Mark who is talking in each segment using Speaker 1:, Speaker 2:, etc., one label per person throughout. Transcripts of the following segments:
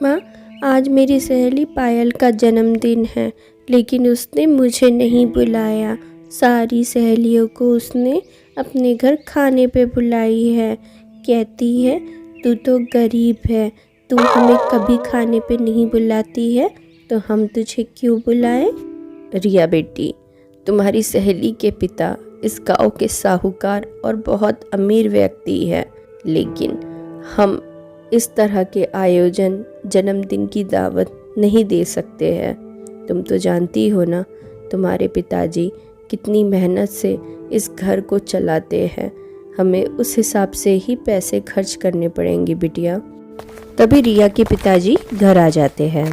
Speaker 1: माँ, आज मेरी सहेली पायल का जन्मदिन है, लेकिन उसने मुझे नहीं बुलाया। सारी सहेलियों को उसने अपने घर खाने पे बुलाई है। कहती है तू तो गरीब है, तू हमें कभी खाने पे नहीं बुलाती है, तो हम तुझे क्यों बुलाएं?
Speaker 2: रिया बेटी, तुम्हारी सहेली के पिता इस गांव के साहूकार और बहुत अमीर व्यक्ति है, लेकिन हम इस तरह के आयोजन, जन्मदिन की दावत नहीं दे सकते हैं। तुम तो जानती हो ना, तुम्हारे पिताजी कितनी मेहनत से इस घर को चलाते हैं। हमें उस हिसाब से ही पैसे खर्च करने पड़ेंगे बिटिया।
Speaker 1: तभी रिया के पिताजी घर आ जाते हैं।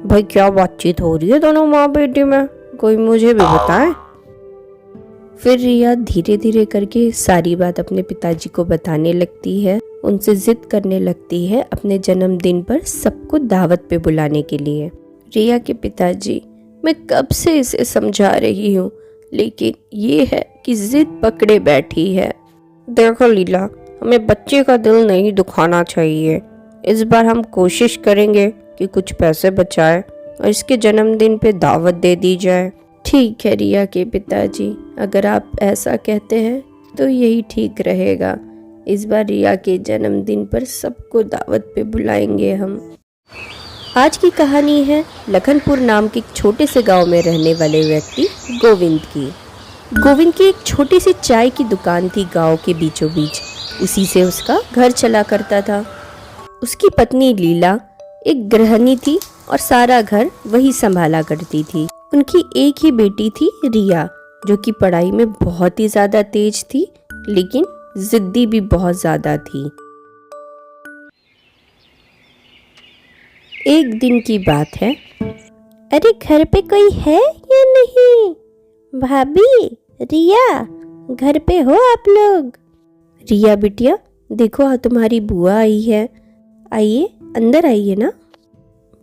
Speaker 2: भाई, क्या बातचीत हो रही है दोनों माँ बेटी में? कोई मुझे भी बताए।
Speaker 1: फिर रिया धीरे धीरे करके सारी बात अपने पिताजी को बताने लगती है। उनसे जिद करने लगती है अपने जन्मदिन पर सबको दावत पे बुलाने के लिए।
Speaker 2: रिया के पिताजी, मैं कब से इसे समझा रही हूँ, लेकिन ये है कि जिद पकड़े बैठी है। देखो लीला, हमें बच्चे का दिल नहीं दुखाना चाहिए। इस बार हम कोशिश करेंगे कि कुछ पैसे बचाए और इसके जन्मदिन पे दावत दे दी जाए।
Speaker 1: ठीक है रिया के पिताजी, अगर आप ऐसा कहते हैं तो यही ठीक रहेगा। इस बार रिया के जन्मदिन पर सबको दावत पे बुलाएंगे हम। आज की कहानी है लखनपुर नाम के एक छोटे से गांव में रहने वाले व्यक्ति गोविंद की। गोविंद की एक छोटी सी चाय की दुकान थी गांव के बीचों बीच। उसी से उसका घर चला करता था। उसकी पत्नी लीला एक गृहिणी थी और सारा घर वही संभाला करती थी। उनकी एक ही बेटी थी रिया, जो कि पढ़ाई में बहुत ही ज्यादा तेज थी, लेकिन जिद्दी भी बहुत ज्यादा थी। एक दिन की बात है। अरे घर पे कोई है या नहीं? भाभी, रिया, घर पे हो आप लोग? रिया बिटिया, देखो तुम्हारी बुआ आई है। आइए, अंदर आइए ना।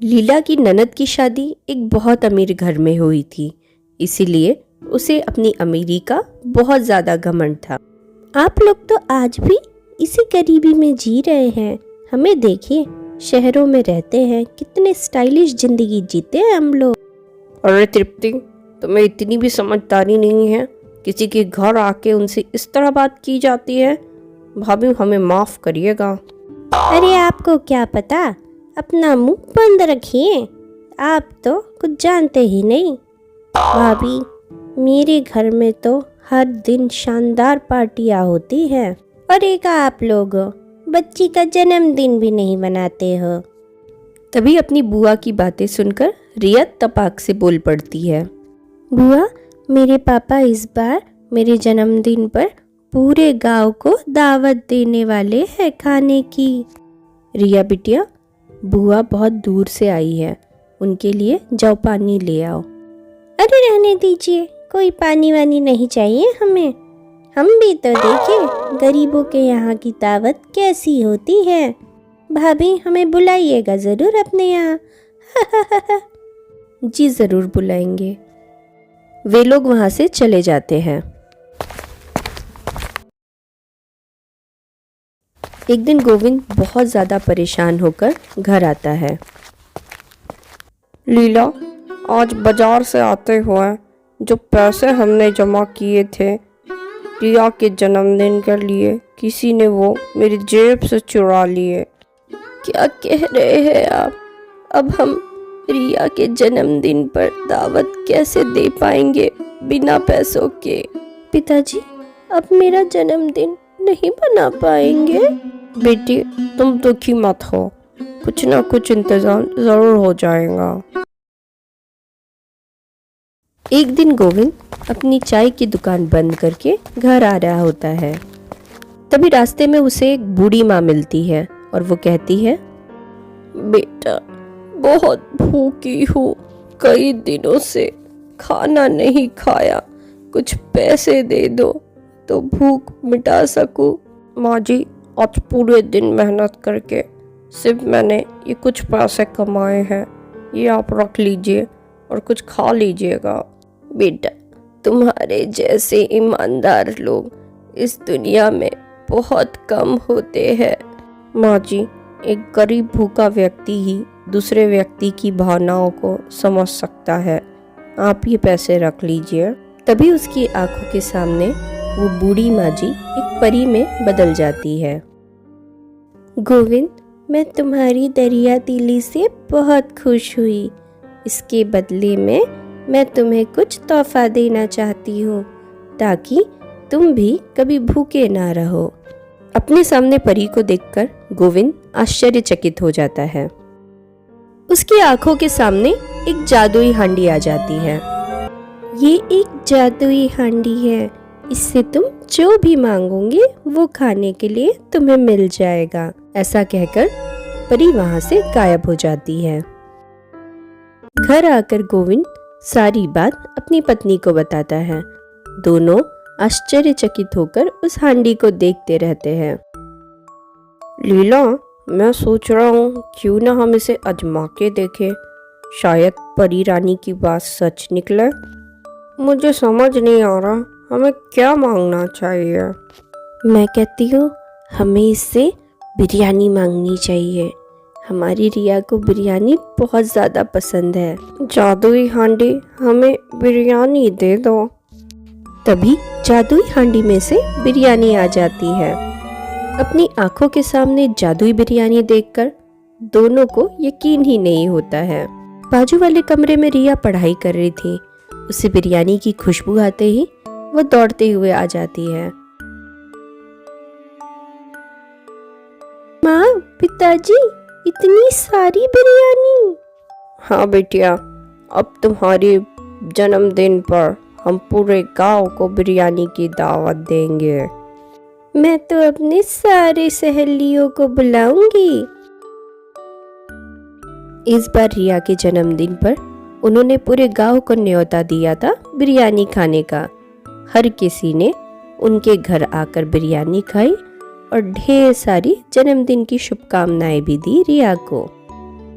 Speaker 1: लीला की ननद की शादी एक बहुत अमीर घर में हुई थी, इसीलिए उसे अपनी अमीरी का बहुत ज्यादा घमंड था। आप लोग तो आज भी इसी गरीबी में जी रहे हैं। हमें देखिए, शहरों में रहते हैं, कितने स्टाइलिश जिंदगी जीते हैं हम लोग।
Speaker 2: अरे तृप्ति, तुम्हें इतनी भी समझदारी नहीं है? किसी के घर आके उनसे इस तरह बात की जाती है? भाभी, हमें माफ करिएगा।
Speaker 1: अरे आपको क्या पता, अपना मुंह बंद रखिए। आप तो कुछ जानते ही नहीं। भाभी, मेरे घर में तो हर दिन शानदार पार्टियां होती हैं, और एक आप लोग बच्ची का जन्मदिन भी नहीं मनाते हो। तभी अपनी बुआ की बातें सुनकर रिया तपाक से बोल पड़ती है। बुआ, मेरे पापा इस बार मेरे जन्मदिन पर पूरे गांव को दावत देने वाले हैं खाने की। रिया बिटिया, बुआ बहुत दूर से आई है, उनके लिए जाओ पानी ले आओ। अरे रहने दीजिए, कोई पानी वानी नहीं चाहिए हमें। हम भी तो देखें गरीबों के यहाँ की दावत कैसी होती है। भाभी, हमें बुलाइएगा ज़रूर अपने यहाँ। जी ज़रूर बुलाएंगे। वे लोग वहाँ से चले जाते हैं। एक दिन गोविंद बहुत ज़्यादा परेशान होकर घर आता है।
Speaker 2: लीला, आज बाजार से आते हुए जो पैसे हमने जमा किए थे रिया के जन्मदिन के लिए, किसी ने वो मेरी जेब से चुरा लिए।
Speaker 1: क्या कह रहे हैं आप? अब हम रिया के जन्मदिन पर दावत कैसे दे पाएंगे बिना पैसों के? पिताजी, अब मेरा जन्मदिन नहीं मना पाएंगे?
Speaker 2: बेटी, तुम दुखी मत हो, कुछ ना कुछ इंतजाम जरूर हो जाएगा।
Speaker 1: एक दिन गोविंद अपनी चाय की दुकान बंद करके घर आ रहा होता है। तभी रास्ते में उसे एक बूढ़ी माँ मिलती है और वो कहती है,
Speaker 2: बेटा, बहुत भूखी हूँ, कई दिनों से खाना नहीं खाया, कुछ पैसे दे दो तो भूख मिटा सकूं। माँ जी, आज पूरे दिन मेहनत करके सिर्फ मैंने ये कुछ पैसे कमाए हैं, ये आप रख लीजिए और कुछ खा लीजिएगा।
Speaker 1: बेटा, तुम्हारे जैसे ईमानदार लोग इस दुनिया में बहुत कम होते हैं।
Speaker 2: माँ जी, एक गरीब भूखा व्यक्ति ही दूसरे व्यक्ति की भावनाओं को समझ सकता है। आप ये पैसे रख लीजिए। तभी उसकी आंखों के सामने वो बूढ़ी माँ जी एक परी में बदल जाती है।
Speaker 1: गोविंद, मैं तुम्हारी दरिया दिली से बहुत खुश हुई। इसके बदले में मैं तुम्हें कुछ तोहफा देना चाहती हूँ ताकि तुम भी कभी भूखे ना रहो।
Speaker 2: अपने सामने परी को देखकर गोविंद आश्चर्यचकित हो जाता है। उसकी आंखों के सामने एक जादुई हांडी आ जाती है।
Speaker 1: ये एक जादुई हांडी है, इससे तुम जो भी मांगोगे वो खाने के लिए तुम्हें मिल जाएगा।
Speaker 2: ऐसा कहकर परी वहां से गायब हो जाती है। घर आकर गोविंद सारी बात अपनी पत्नी को बताता है। दोनों आश्चर्यचकित होकर उस हांडी को देखते रहते हैं। लीला, मैं सोच रहा हूँ क्यों ना हम इसे आजमा के देखें, शायद परी रानी की बात सच निकले। मुझे समझ नहीं आ रहा हमें क्या मांगना चाहिए।
Speaker 1: मैं कहती हूँ हमें इससे बिरयानी मांगनी चाहिए। हमारी रिया को बिरयानी बहुत ज़्यादा पसंद है।
Speaker 2: जादुई हांडी, हमें बिरयानी दे दो।
Speaker 1: तभी जादुई हांडी में से बिरयानी आ जाती है।
Speaker 2: अपनी आंखों के सामने जादुई बिरयानी देखकर दोनों को यकीन ही नहीं होता है। बाजू वाले कमरे में रिया पढ़ाई कर रही थी। उसे बिरयानी की खुशबू आते ही वो दौड़ते हुए आ जाती है।
Speaker 1: माँ, पिताजी, इतनी सारी बिरयानी।
Speaker 2: हाँ बेटिया, अब तुम्हारे जन्मदिन पर हम पूरे गांव को बिरयानी की दावत देंगे।
Speaker 1: मैं तो अपने सारे सहेलियों को बुलाऊंगी।
Speaker 2: इस बार रिया के जन्मदिन पर उन्होंने पूरे गांव को न्योता दिया था बिरयानी खाने का। हर किसी ने उनके घर आकर बिरयानी खाई और ढेर सारी जन्मदिन की शुभकामनाएं भी दी रिया को।